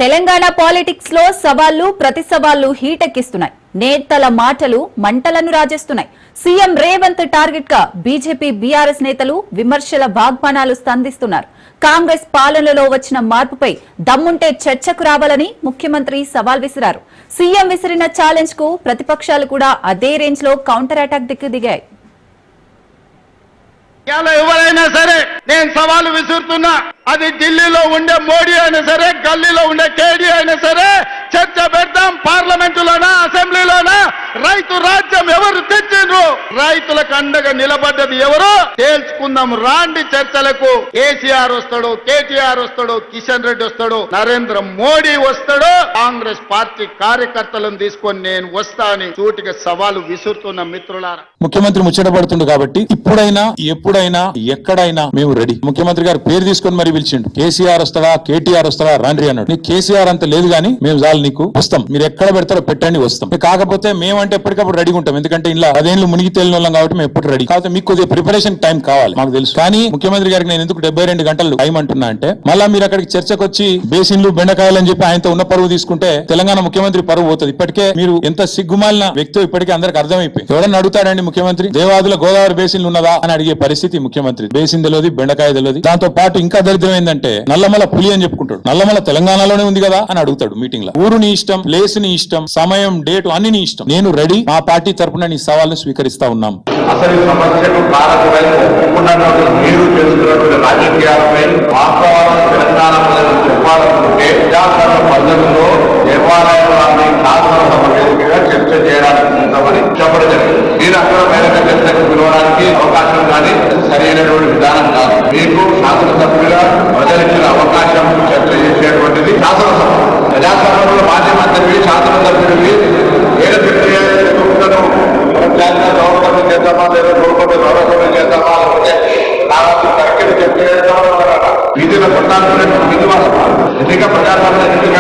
Telangana politics లో సవాళ్లు ప్రతి సవాళ్లు హీటెక్కిస్తున్నాయి. నేతల మాటలు మంటలను రాజేస్తున్నాయి. సీఎం రేవంత్ టార్గెట్ గా బీజేపీ బీఆర్ఎస్ నేతలు విమర్శల వాగ్బాణాలు సంధిస్తున్నారు. కాంగ్రెస్ పాలనలో వచ్చిన మార్పుపై దమ్ముంటే చర్చకు రావాలని ముఖ్యమంత్రి సవాల్ విసిరారు. సీఎం విసిరిన ఛాలెంజ్ కు ప్రతిపక్షాలు కూడా అదే రేంజ్ లో కౌంటర్ అటాక్ దిగాయి. ఎవరైనా సరే నేను సవాలు విసురుతున్నా, అది ఢిల్లీలో ఉండే మోడీ అయినా సరే, గల్లీలో ఉండే కేడీ అయినా సరే, చర్చ పెడతాం. పార్లమెంటులోనా అసెంబ్లీలోనా రైతు రాజ్యం ఎవరు తెచ్చిండ్రు, రైతులకు అండగా నిలబడ్డది ఎవరు తేల్చుకుందాం. రాండి చర్చలకు. కేసీఆర్ వస్తాడు, కేటీఆర్ వస్తాడు, కిషన్ రెడ్డి వస్తాడు, నరేంద్ర మోడీ వస్తాడు, కాంగ్రెస్ పార్టీ కార్యకర్తలను తీసుకొని నేను వస్తా అని సూటిగా సవాలు విసురుతున్న మిత్రులారా. ముఖ్యమంత్రి ముచ్చటపడుతుండు కాబట్టి ఇప్పుడైనా ఎప్పుడైనా ఎక్కడైనా మేము రెడీ. ముఖ్యమంత్రి గారు పేరు తీసుకొని మరి పిలిచిండు. కేసీఆర్ వస్తాడా కేటీఆర్ వస్తాడా రాండ్రి అన్నాడు. నీకు కేసీఆర్ అంత లేదు గానీ మేము చాలు నీకు వస్తాం, మీరు ఎక్కడ పెడతారో పెట్టండి వస్తాం. కాకపోతే మేమంటే ఎప్పటికప్పుడు రెడీగా ఉంటాం. ఎందుకంటే ఇలా 10 ఏళ్ళు మునిగి తేలిన వాళ్ళం కాబట్టి మేము ఎప్పుడు రెడీ. కాకపోతే మీకు కొద్దిగా ప్రిపరేషన్ టైం కావాలి మాకు తెలుసు. కానీ ముఖ్యమంత్రి గారికి నేను ఎందుకు 72 గంటలు టైం అంటున్నా అంటే, మళ్ళా మీరు అక్కడికి చర్చకు వచ్చి బేసిన్లు బెండకాయలు అని చెప్పి ఆయనతో ఉన్న పరువు తీసుకుంటే తెలంగాణ ముఖ్యమంత్రి పరువు పోతుంది. ఇప్పటికే మీరు ఎంత సిగ్గుమాలిన వ్యక్తి ఇప్పటికే అందరికి అర్థమైపోయింది. ఎవడన్నా అడుగుతాడండి ముఖ్యమంత్రి దేవాదుల గోదావరి బేసిన్లు ఉన్నదా అని అడిగే పరిస్థితి ముఖ్యమంత్రి. బేసిన్ తెలియదు, బెండకాయ తెలియదు. దాంతో పాటు ఇంకా దరిద్రం ఏంటంటే నల్లమల పులి అని చెప్పుకుంటాడు. నల్లమల తెలంగాణలోనే ఉంది కదా అని అడుగుతాడు మీటింగ్ లో. ఊరు నీ ఇష్టం, ప్లేస్ నీ ఇష్టం, సమయం డేట్ అన్ని నీ ఇష్టం. నేను రెడీ. మా పార్టీ తరఫున నీ సవాల్ను స్వీకరిస్తా ఉన్నాం. అసలు సమస్యకు కారకులై ఒప్పుకున్నటువంటి మీరు చేస్తున్నటువంటి రాజకీయాలపై వాస్తవాలను తెలంగాణ ప్రజలకు చెప్పాలనుకుంటే ప్రజాస్వామ్య పద్ధతిలో దేవాలయాన్ని శాసనసభ వేదికగా చర్చ చేయడానికి ఉందామని చెప్పడం. మీరు అక్కడ బహిరంగ చర్చకు పిలవడానికి అవకాశం కానీ సరైనటువంటి విధానం కాదు. మీకు శాసనసభ్యులుగా ప్రజలిచ్చిన అవకాశం చర్చ చేసేటువంటిది శాసనసభ. ప్రజాస్వామ్యంలో మాధ్యమంత్రి శాసనసభ్యుడికి ఏదో చర్చ చేయాలనుకుంటున్నాను. గవర్నమెంట్ చేద్దామా లేదా గవర్నమెంట్ చేద్దామా లేకపోతే కాబట్టి కరెక్ట్ చర్చ చేద్దామా వీధిలో కొట్టాల్సినటువంటి విధువాసం ఎన్నిక ప్రజాస్వామ్య ఎన్నిక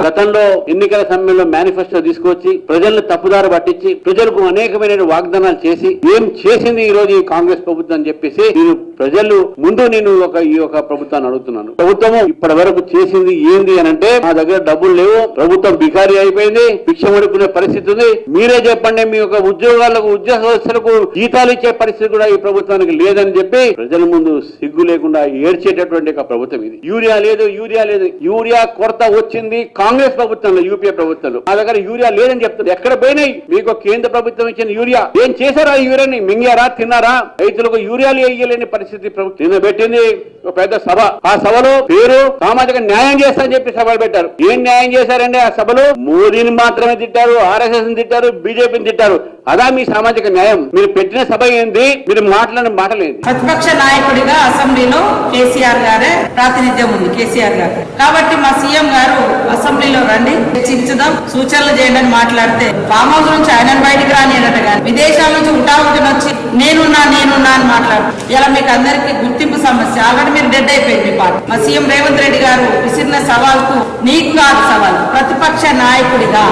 గతంలో ఎన్నికల సమయంలో మేనిఫెస్టో తీసుకొచ్చి ప్రజలను తప్పుదారి పట్టించి ప్రజలకు అనేకమైన వాగ్దానాలు చేసి ఏం చేసింది ఈ రోజు ఈ కాంగ్రెస్ ప్రభుత్వం అని చెప్పేసి నేను ప్రజలు ముందు ఈ ప్రభుత్వాన్ని అడుగుతున్నాను. ప్రభుత్వము ఇప్పటి వరకు చేసింది ఏంది అని అంటే, మా దగ్గర డబ్బులు లేవు, ప్రభుత్వం బికారీ అయిపోయింది, భిక్షం అడుక్కునే పరిస్థితి ఉంది, మీరే చెప్పండి. మీ యొక్క ఉద్యోగస్తులకు జీతాలు ఇచ్చే పరిస్థితి కూడా ఈ ప్రభుత్వానికి లేదని చెప్పి ప్రజల ముందు సిగ్గు లేకుండా ఏడ్చేటటువంటి ప్రభుత్వం ఇది. యూరియా లేదు. యూరియా కొరత వచ్చింది కాంగ్రెస్ ప్రభుత్వంలో, యూపీఏ ప్రభుత్వంలో. మా దగ్గర యూరియా లేదని చెప్తుంది. ఎక్కడ పోయినాయి? మీకు కేంద్ర ప్రభుత్వం ఇచ్చిన యూరియా ఏం చేశారా? యూరియాని మింగారా, తిన్నారా? రైతులకు యూరియాలు వేయలేని పరిస్థితి ప్రభుత్వం పెట్టింది. ఒక పెద్ద సభ. ఆ సభలో పేరు సామాజిక న్యాయం చేస్తా అని చెప్పి సభలు పెట్టారు. ఏం న్యాయం చేశారండి ఆ సభలో? మోదీని మాత్రమే తిట్టారు, ఆర్ఎస్ఎస్ ని తిట్టారు, బీజేపీని తిట్టారు. అదా మీ సామాజిక న్యాయం? మీరు పెట్టిన సభ ఏంది? మీరు మాట్లాడిన మాటలేంది? ప్రతిపక్ష నాయకుడిగా అసెంబ్లీలో కేసీఆర్ గారే ప్రాతినిధ్యం ఉంది, కేసీఆర్ గారు. కాబట్టి మా సీఎం గారు అసెంబ్లీలో రండి, చర్చించుదాం, సూచనలు చేయండి అని మాట్లాడితే ఫామ్ హౌస్ నుంచి ఆయన బయటికి రానియనట. కానీ విదేశాల నుంచి ఉంటావుకుని వచ్చి నేనున్నా అని మాట్లాడు. ఇలా మీకు అందరికీ గుర్తింపు సమస్య. ఆల్రెడీ మీరు డెడ్ అయిపోయింది మీ పార్టీ. మా సీఎం రేవంత్ రెడ్డి గారు విసిరిన సవాల్కు నీకు కాదు సవాల్, ప్రతిపక్ష నాయకుడిగా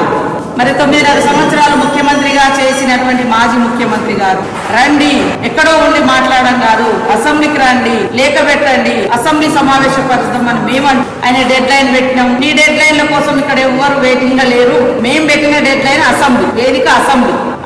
మరి 9.5 సంవత్సరాలు ముఖ్యమంత్రిగా చేసినటువంటి మాజీ ముఖ్యమంత్రి గారు రండి, ఎక్కడో ఉండి మాట్లాడడం కాదు, అసెంబ్లీకి రండి, లేఖ పెట్టండి, అసెంబ్లీ సమావేశపరుస్తాం అని మేమంటే ఆయన డెడ్ లైన్ పెట్టినాం. ఈ డెడ్ లైన్ల కోసం ఇక్కడ ఎవరు వెయిటింగ్ గా లేరు. మేము పెట్టిన డెడ్ లైన్ అసెంబ్లీ వేదిక.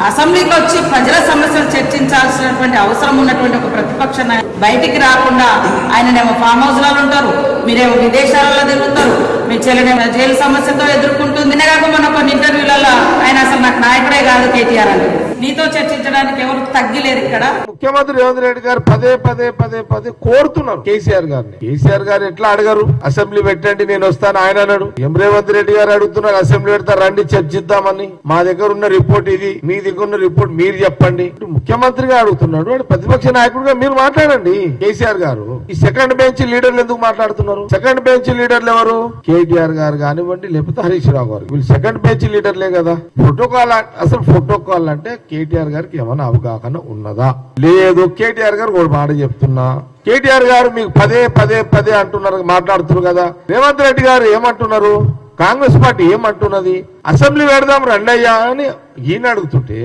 అసెంబ్లీకి వచ్చి ప్రజల సమస్యలు చర్చించాల్సినటువంటి అవసరం ఉన్నటువంటి ఒక ప్రతిపక్ష బయటికి రాకుండా ఆయననేమో ఫామ్ హౌస్ లలో ఉంటారు, మీరేమో విదేశాలలో తిరుగుతారు, మీ చెల్లెనేమో జైలు సమస్యతో ఎదుర్కొంటుంది. నిన్నగాక మొన్న కొన్ని ఇంటర్వ్యూలలో ఆయన అసలు నాకు నాయకుడే కాదు కేటీఆర్ అని. నీతో చర్చించడానికి ఎవరు తగ్గిలేరు ఇక్కడ. ముఖ్యమంత్రి రేవంత్ రెడ్డి గారు పదే కోరుతున్నారు కేసీఆర్ గారిని. కేసీఆర్ గారు ఎట్లా అడగారు? అసెంబ్లీ పెట్టండి నేను వస్తాను ఆయన అన్నాడు. రేవంత్ రెడ్డి గారు అడుగుతున్నారు అసెంబ్లీ పెడతారు, రండి చర్చిద్దామని. మా దగ్గర ఉన్న రిపోర్ట్ ఇది, మీ దగ్గర ఉన్న రిపోర్ట్ మీరు చెప్పండి. ముఖ్యమంత్రిగా అడుగుతున్నాడు, ప్రతిపక్ష నాయకుడిగా మీరు మాట్లాడండి. కేసీఆర్ గారు ఈ సెకండ్ బెంచ్ లీడర్లు ఎందుకు మాట్లాడుతున్నారు? సెకండ్ బెంచ్ లీడర్లు ఎవరు? కేటీఆర్ గారు కానివ్వండి, లేకపోతే హరీష్ రావు గారు. వీళ్ళు సెకండ్ బెంచ్ లీడర్లే కదా. ప్రోటోకాల్ అంటే కేటీఆర్ గారికి ఏమైనా అవగాహన ఉన్నదా? లేదు. కేటీఆర్ గారు ఒక మాట చెప్తున్నా, కేటీఆర్ గారు మీకు పదే అంటున్నారు, మాట్లాడుతున్నారు కదా. రేవంత్ రెడ్డి గారు ఏమంటున్నారు? కాంగ్రెస్ పార్టీ ఏమంటున్నది? అసెంబ్లీ పెడదాం రండయ్యా అని ఈయన అడుగుతుంటే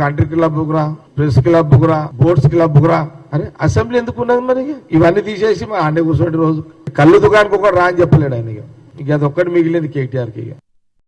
కంట్రీ క్లబ్ రా, ప్రెస్ క్లబ్ రా, బోట్స్ క్లబ్ రా. అరే అసెంబ్లీ ఎందుకు ఉన్నది మరి? ఇవన్నీ తీసేసి మా అండే కూర్చోండి రోజు. కళ్ళు దుకాణానికి ఒకటి రా అని చెప్పలేడు ఆయన. ఇక అది ఒక్కటి మిగిలింది కేటీఆర్కి.